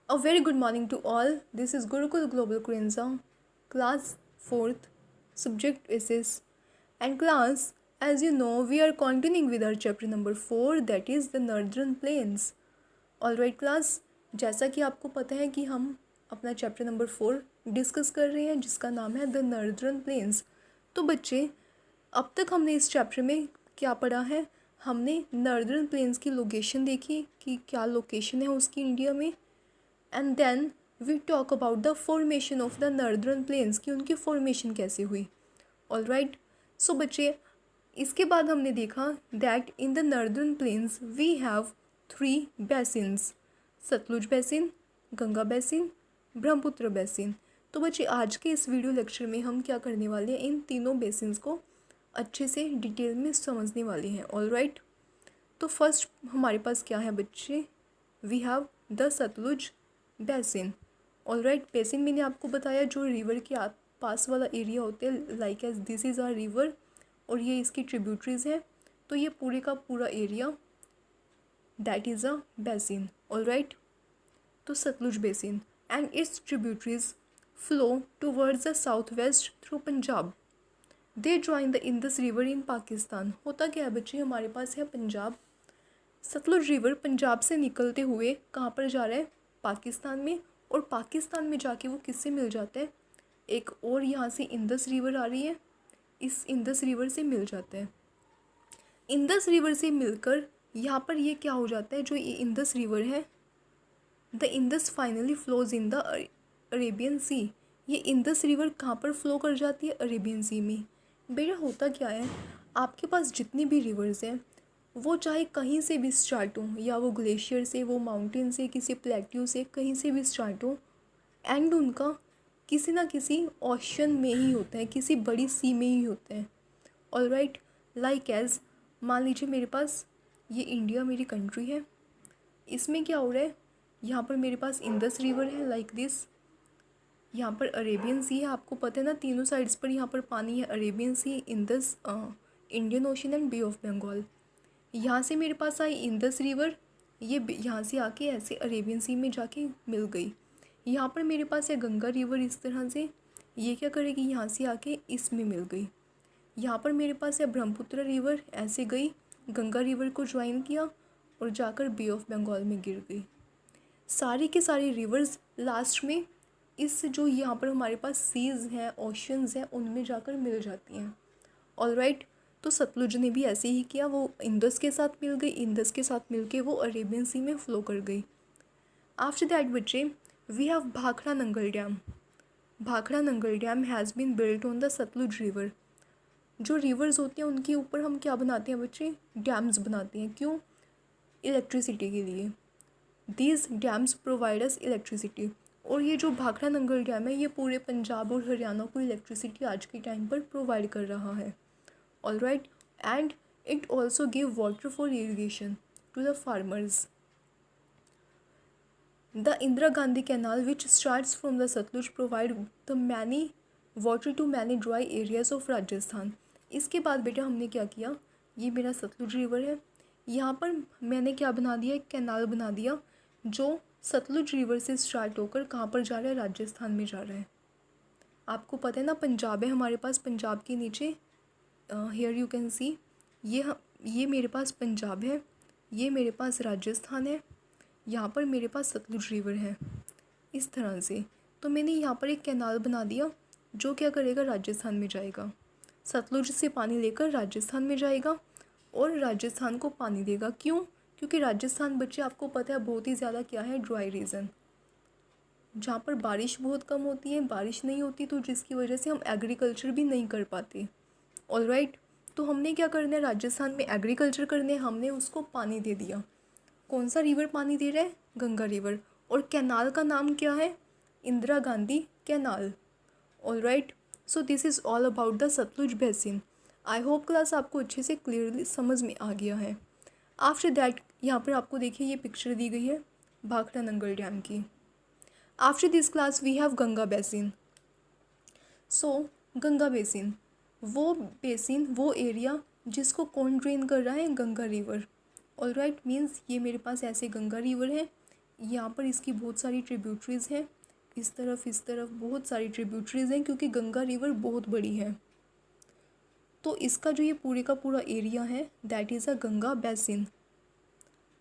A very good morning to all. This is Gurukul Global Kurenza, class 4th, subject basis. And class, as you know, we are continuing with our chapter number 4, that is the Northern Plains. Alright class, जैसा कि आपको पता है कि हम अपना chapter number 4 discuss कर रहे हैं जिसका नाम है द नॉर्दर्न प्लेन्स। तो बच्चे, अब तक हमने इस चैप्टर में क्या पढ़ा है? हमने नॉर्दर्न प्लेन्स की लोकेशन देखी कि क्या लोकेशन है उसकी इंडिया में, and then we talk about the formation of the northern plains कि उनकी फॉर्मेशन कैसे हुई। ऑलराइट, सो बच्चे, इसके बाद हमने देखा that in the northern plains we have 3 basins, Sutlej basin, Ganga basin, Brahmaputra basin. तो बच्चे, आज के इस वीडियो लेक्चर में हम क्या करने वाले हैं, इन तीनों बेसिन्स को अच्छे से डिटेल में समझने वाले हैं। ऑलराइट, तो फर्स्ट हमारे पास क्या है बच्चे, we have the Sutlej basin. Alright, basin मैंने आपको बताया जो रिवर के पास वाला एरिया होते हैं, like as this is are river और ये इसकी ट्रिब्यूटरीज हैं, तो ये पूरे का पूरा area that is a basin. Alright, तो Sutlej basin and its tributaries flow towards the south west through Punjab. They join the Indus river in Pakistan. होता क्या है बच्चे, हमारे पास है पंजाब, सतलुज रिवर पंजाब से निकलते हुए कहाँ पर जा रहा है, पाकिस्तान में, और पाकिस्तान में जाके वो किससे मिल जाता है, एक और यहाँ से इंदस रिवर आ रही है, इस इंदस रिवर से मिल जाता है। इंदस रिवर से मिलकर यहाँ पर ये क्या हो जाता है, जो ये इंदस रिवर है, the Indus finally flows in the Arabian sea. ये इंदस रिवर कहाँ पर फ्लो कर जाती है, अरेबियन सी में। बेटा होता क्या है, आपके पास जितनी भी रिवर्स हैं वो चाहे कहीं से भी स्टार्ट हो, या वो ग्लेशियर से, वो माउंटेन से, किसी प्लेट्यू से, कहीं से भी स्टार्ट हो, एंड उनका किसी ना किसी ओशन में ही होता है, किसी बड़ी सी में ही होता है। ऑलराइट, लाइक एज मान लीजिए मेरे पास ये इंडिया मेरी कंट्री है, इसमें क्या हो रहा है, यहाँ पर मेरे पास इंदस रिवर है लाइक दिस, यहाँ पर अरेबियन सी है, आपको पता है ना, तीनों साइड्स पर यहाँ पर पानी है, Arabian sea, Indus, Indian ocean and bay of Bengal. यहाँ से मेरे पास आई इंदस रिवर, ये यहाँ से आके ऐसे अरेबियन सी में जाके मिल गई। यहाँ पर मेरे पास है गंगा रिवर, इस तरह से ये क्या करेगी, यहाँ से आके इसमें मिल गई। यहाँ पर मेरे पास है ब्रह्मपुत्र रिवर, ऐसे गई, गंगा रिवर को ज्वाइन किया और जाकर बे ऑफ बंगाल में गिर गई। सारी के सारी रिवर्स लास्ट में इस जो यहाँ पर हमारे पास सीज़ हैं, ओशंस हैं, उनमें जाकर मिल जाती हैं। ऑलराइट, तो सतलुज ने भी ऐसे ही किया, वो इंदस के साथ मिल गई, इंदस के साथ मिलके वो अरेबियन सी में फ़्लो कर गई। आफ्टर दैट बच्चे, we have Bhakra Nangal dam. Bhakra Nangal dam has been built on the Sutlej river. जो रिवर्स होती हैं उनके ऊपर हम क्या बनाते हैं बच्चे, डैम्स बनाते हैं। क्यों? इलेक्ट्रिसिटी के लिए। These dams provide us electricity. और ये जो भाखड़ा नंगल डैम है ये पूरे पंजाब और हरियाणा को इलेक्ट्रिसिटी आज के टाइम पर प्रोवाइड कर रहा है। Alright, and it also give water for irrigation to the farmers. The Indira Gandhi canal which starts from the Sutlej provide the many water to many dry areas of Rajasthan. इसके बाद बेटा हमने क्या किया, ये मेरा सतलुज रिवर है, यहाँ पर मैंने क्या बना दिया, एक कैनाल बना दिया जो सतलुज रिवर से स्टार्ट होकर कहाँ पर जा रहा है, राजस्थान में जा रहा है। आपको पता है ना, पंजाब है हमारे पास, पंजाब के नीचे हियर यू कैन सी, ये मेरे पास पंजाब है, ये मेरे पास राजस्थान है, यहाँ पर मेरे पास सतलुज रिवर है, इस तरह से। तो मैंने यहाँ पर एक कैनाल बना दिया जो क्या करेगा, राजस्थान में जाएगा, सतलुज से पानी लेकर राजस्थान में जाएगा और राजस्थान को पानी देगा। क्यों? क्योंकि राजस्थान बच्चे आपको पता है बहुत ही ज़्यादा क्या है, ड्राई रीजन, जहाँ पर बारिश बहुत कम होती है, बारिश नहीं होती, तो जिसकी वजह से हम एग्रीकल्चर भी नहीं कर पाते। ऑलराइट, तो हमने क्या करना है, राजस्थान में एग्रीकल्चर करने, हमने उसको पानी दे दिया। कौन सा रिवर पानी दे रहा है, गंगा रिवर, और कैनाल का नाम क्या है, Indira Gandhi canal. Alright, so this is all about the Sutlej basin. I hope class आपको अच्छे से क्लियरली समझ में आ गया है। आफ्टर दैट यहाँ पर आपको देखिए ये पिक्चर दी गई है भाखड़ा नंगल डैम की। After this class we have Ganga basin. So Ganga basin, वो बेसिन, वो एरिया जिसको कौन ड्रेन कर रहा है, गंगा रिवर। ऑलराइट, मीन्स ये मेरे पास ऐसे गंगा रिवर है, यहाँ पर इसकी बहुत सारी ट्रिब्यूटरीज़ हैं, इस तरफ बहुत सारी ट्रिब्यूटरीज़ हैं क्योंकि गंगा रिवर बहुत बड़ी है। तो इसका जो ये पूरे का पूरा एरिया है that is a Ganga basin.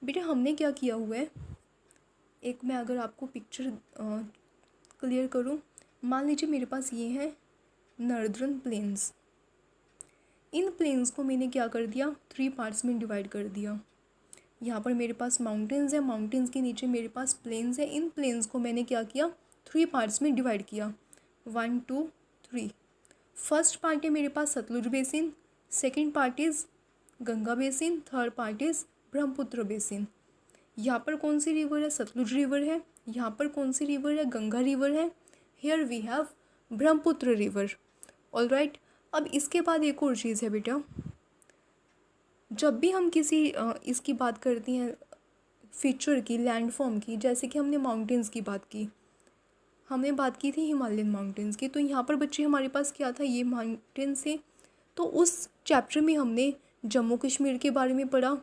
बेटा हमने क्या किया हुआ है, एक मैं अगर आपको पिक्चर क्लियर करूँ, मान लीजिए मेरे पास ये है नॉर्दर्न प्लेन्स। इन प्लेन्स को मैंने क्या कर दिया, 3 पार्ट्स में डिवाइड कर दिया। यहाँ पर मेरे पास माउंटेन्स है, माउंटेन्स के नीचे मेरे पास प्लेन्स है। इन प्लेन्स को मैंने क्या किया, 3 पार्ट्स में डिवाइड किया, 1 2 3। फर्स्ट पार्ट है मेरे पास Sutlej basin, second part is Ganga basin, third part is Brahmaputra basin. यहाँ पर कौन सी रिवर है, सतलुज रिवर है। यहाँ पर कौन सी रिवर है, गंगा रिवर है। Here we have Brahmaputra river. Alright, अब इसके बाद एक और चीज़ है बेटा, जब भी हम किसी इसकी बात करते हैं फीचर की, लैंडफॉर्म की, जैसे कि हमने माउंटेन्स की बात की, हमने बात की थी हिमालयन माउंटेन्स की, तो यहाँ पर बच्चे हमारे पास क्या था, ये माउंटेन्स है। तो उस चैप्टर में हमने जम्मू कश्मीर के बारे में पढ़ा,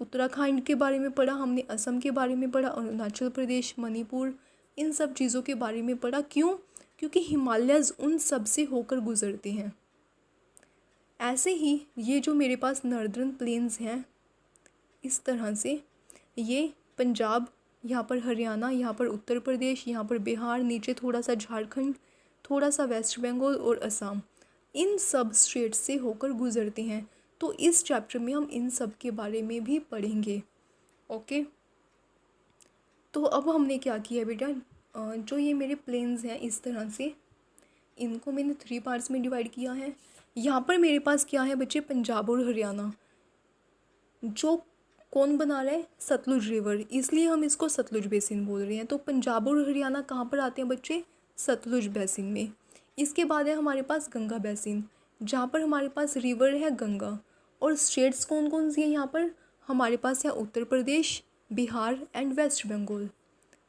उत्तराखंड के बारे में पढ़ा, हमने असम के बारे में पढ़ा, अरुणाचल प्रदेश, मणिपुर, इन सब चीज़ों के बारे में पढ़ा। क्यों? क्योंकि हिमालयज़ उन सब से होकर गुजरते हैं। ऐसे ही ये जो मेरे पास नॉर्दर्न प्लेन्स हैं, इस तरह से ये पंजाब, यहाँ पर हरियाणा, यहाँ पर उत्तर प्रदेश, यहाँ पर बिहार, नीचे थोड़ा सा झारखंड, थोड़ा सा वेस्ट बंगाल और असम, इन सब स्टेट से होकर गुजरते हैं। तो इस चैप्टर में हम इन सब के बारे में भी पढ़ेंगे। ओके, तो अब हमने क्या किया बेटा, जो ये मेरे प्लेन्स हैं इस तरह से, इनको मैंने 3 पार्ट्स में डिवाइड किया है। यहाँ पर मेरे पास क्या है बच्चे, पंजाब और हरियाणा, जो कौन बना रहा है, सतलुज रिवर, इसलिए हम इसको सतलुज बेसिन बोल रहे हैं। तो पंजाब और हरियाणा कहाँ पर आते हैं बच्चे, सतलुज बेसिन में। इसके बाद है हमारे पास गंगा बेसिन, जहाँ पर हमारे पास रिवर है गंगा। और स्टेट्स कौन कौन सी हैं यहाँ पर, हमारे पास है Uttar Pradesh, Bihar and West Bengal.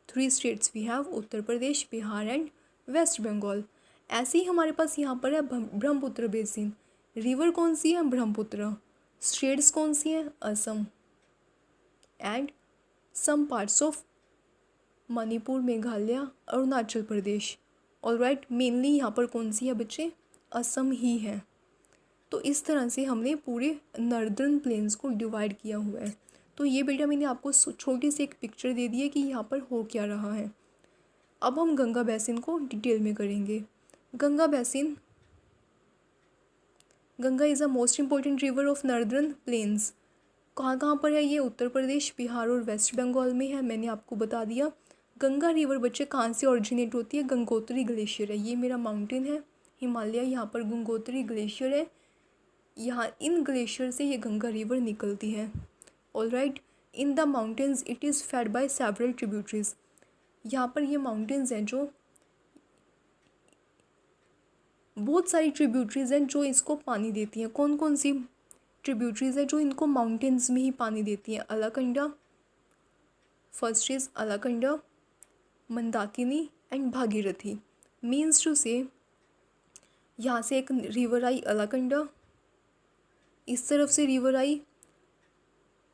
3 states we have, Uttar Pradesh, Bihar and West Bengal. ऐसे ही हमारे पास यहाँ पर है ब्रह्मपुत्र बेसिन। रिवर कौन सी है, ब्रह्मपुत्र। स्टेट्स कौन सी हैं, Assam and some parts of Manipur, Meghalaya, Arunachal Pradesh. Alright, mainly यहाँ पर कौन सी है बच्चे, असम ही है। तो इस तरह से हमने पूरे नॉर्दर्न प्लेन्स को डिवाइड किया हुआ है। तो ये बेटा मैंने आपको छोटी सी एक पिक्चर दे दी है कि यहाँ पर हो क्या रहा है। अब हम गंगा बेसिन को डिटेल में करेंगे। Ganga basin, Ganga is a most important river of northern plains. कहाँ कहाँ पर है ये, उत्तर प्रदेश, बिहार और वेस्ट बंगाल में है, मैंने आपको बता दिया। गंगा रिवर बच्चे कहाँ से ओरिजिनेट होती है, गंगोत्री ग्लेशियर है। ये मेरा माउंटेन है हिमालय, यहाँ पर गंगोत्री ग्लेशियर है, यहाँ इन ग्लेशियर से ये गंगा रिवर निकलती है। Alright, in the mountains it is fed by several tributaries. यहाँ पर ये माउंटेन्स हैं जो बहुत सारी ट्रिब्यूटरीज हैं जो इसको पानी देती हैं। कौन कौन सी ट्रिब्यूटरीज है जो इनको माउंटेन्स में ही पानी देती हैं, Alaknanda, first is Alaknanda, Mandakini and Bhagirathi. Means टू से यहाँ से एक रिवर आई अलकनंदा, इस तरफ से रिवर आई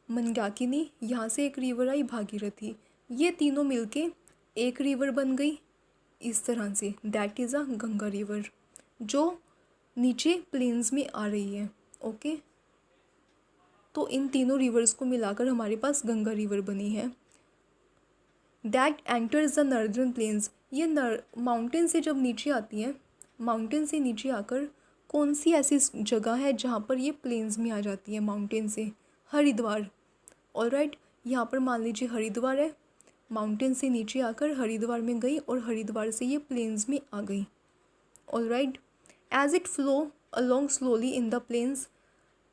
मंदाकिनी, यहाँ से एक रिवर आई भागीरथी। ये तीनों मिलके एक रिवर बन गई इस तरह से, that is a Ganga river, जो नीचे प्लेन्स में आ रही है। ओके, तो इन तीनों रिवर्स को मिलाकर हमारे पास गंगा रिवर बनी है। That enters the northern planes. ये माउंटेन से जब नीचे आती हैं, माउंटेन से नीचे आकर कौन सी ऐसी जगह है जहाँ पर ये प्लेन्स में आ जाती है माउंटेन से, हरिद्वार। ऑलराइट, यहाँ पर मान लीजिए हरिद्वार है, माउंटेन से नीचे आकर हरिद्वार में गई और हरिद्वार से ये प्लेन्स में आ गई। Alright, as it flow along slowly in the plains,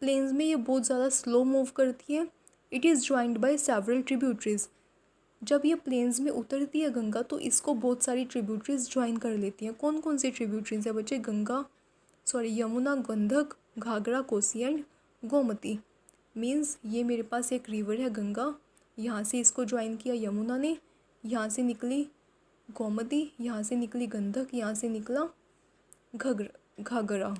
plains में ये बहुत ज़्यादा स्लो मूव करती है। It is joined by several tributaries. जब ये प्लेन्स में उतरती है गंगा तो इसको बहुत सारी ट्रिब्यूटरीज ज्वाइन कर लेती हैं। कौन कौन सी ट्रिब्यूटरीज है बच्चे, यमुना, गंधक, घाघरा, कोसी एंड गोमती। मीन्स ये मेरे पास एक रिवर है गंगा, यहाँ से इसको ज्वाइन किया यमुना ने, यहाँ से निकली गोमती, यहाँ से निकली गंधक, यहाँ से निकला घाघरा।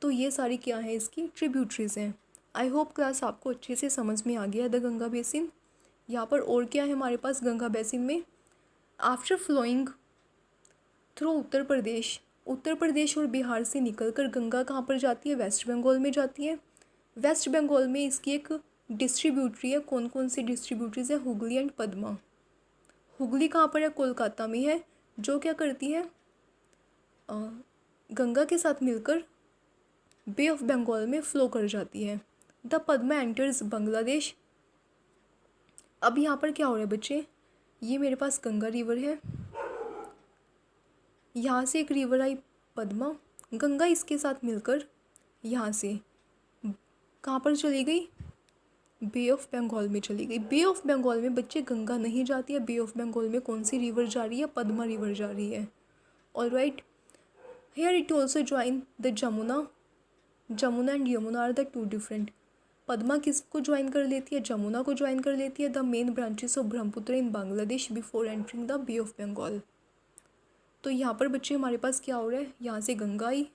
तो ये सारी क्या है, इसकी ट्रिब्यूटरीज हैं। आई होप क्लास आपको अच्छे से समझ में आ गया द गंगा बेसिन। यहाँ पर और क्या है हमारे पास गंगा बेसिन में, after flowing through Uttar Pradesh और बिहार से निकलकर गंगा कहाँ पर जाती है, वेस्ट बंगाल में जाती है। वेस्ट बंगाल में इसकी एक डिस्ट्रीब्यूटरी है, कौन कौन सी डिस्ट्रीब्यूटरीज है, हुगली एंड पद्मा। हुगली कहाँ पर है, कोलकाता में है, जो क्या करती है, गंगा के साथ मिलकर बे ऑफ बंगाल में फ्लो कर जाती है। The Padma enters Bangladesh. अब यहाँ पर क्या हो रहा है बच्चे, ये मेरे पास गंगा रिवर है, यहाँ से एक रिवर आई पद्मा, गंगा इसके साथ मिलकर यहाँ से कहाँ पर चली गई, बे ऑफ बंगाल में चली गई। बे ऑफ बंगाल में बच्चे गंगा नहीं जाती है, बे ऑफ बंगाल में कौन सी रिवर जा रही है, पद्मा रिवर जा रही है। Alright, here it also join the Jamuna and Yamuna are the two different. Padma किसको ज्वाइन कर लेती है, जमुना को ज्वाइन कर लेती है, the main branches of Brahmaputra in Bangladesh before entering the bay of Bengal. तो यहाँ पर बच्चे हमारे पास क्या हो रहा है, यहाँ से गंगा आई,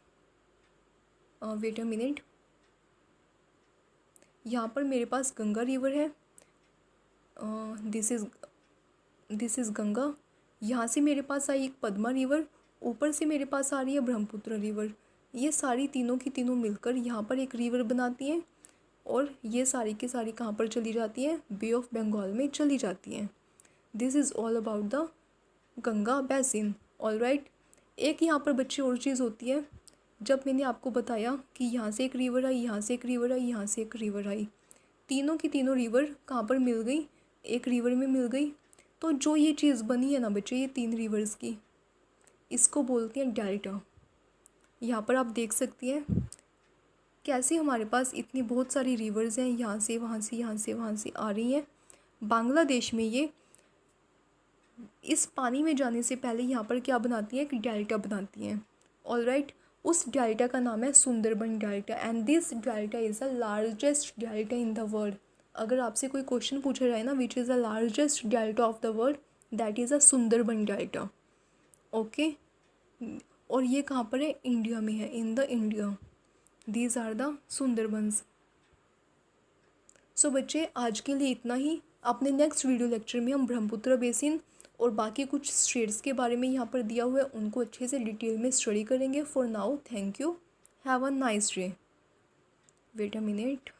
वेट अ मिनट, यहाँ पर मेरे पास गंगा रिवर है, दिस इज़ गंगा, यहाँ से मेरे पास आई एक पद्मा रिवर, ऊपर से मेरे पास आ रही है ब्रह्मपुत्र रिवर। ये सारी तीनों की तीनों मिलकर यहाँ पर एक रिवर बनाती हैं और ये सारी की सारी कहाँ पर चली जाती हैं, बे ऑफ बंगाल में चली जाती हैं। This is all about the Ganga basin. Alright, एक यहाँ पर बच्चे और चीज़ होती है, जब मैंने आपको बताया कि यहाँ से एक रिवर आई, यहाँ से एक रिवर आई, यहाँ से एक रिवर आई, तीनों की तीनों रिवर कहाँ पर मिल गई, एक रिवर में मिल गई। तो जो ये चीज़ बनी है ना बच्चे, ये तीन रिवर्स की, इसको बोलते हैं डेल्टा। यहाँ पर आप देख सकती हैं कैसे हमारे पास इतनी बहुत सारी रिवर्स हैं, यहाँ से वहाँ से, यहाँ से वहाँ से आ रही हैं। बांग्लादेश में ये इस पानी में जाने से पहले यहाँ पर क्या बनाती हैं, एक डेल्टा बनाती हैं। ऑलराइट, उस डेल्टा का नाम है Sundarban delta and this delta is the largest delta in the world. अगर आपसे कोई क्वेश्चन पूछा जाए ना, which is the largest delta of the world, that is a Sundarban delta. Okay, और ये कहाँ पर है, इंडिया में है, in the India. These are the Sundarbans. So बच्चे आज के लिए इतना ही। अपने नेक्स्ट वीडियो लेक्चर में हम ब्रह्मपुत्र बेसिन और बाकी कुछ स्टेट्स के बारे में यहाँ पर दिया हुआ है, उनको अच्छे से डिटेल में स्टडी करेंगे। For now thank you, have a nice day. Wait a minute.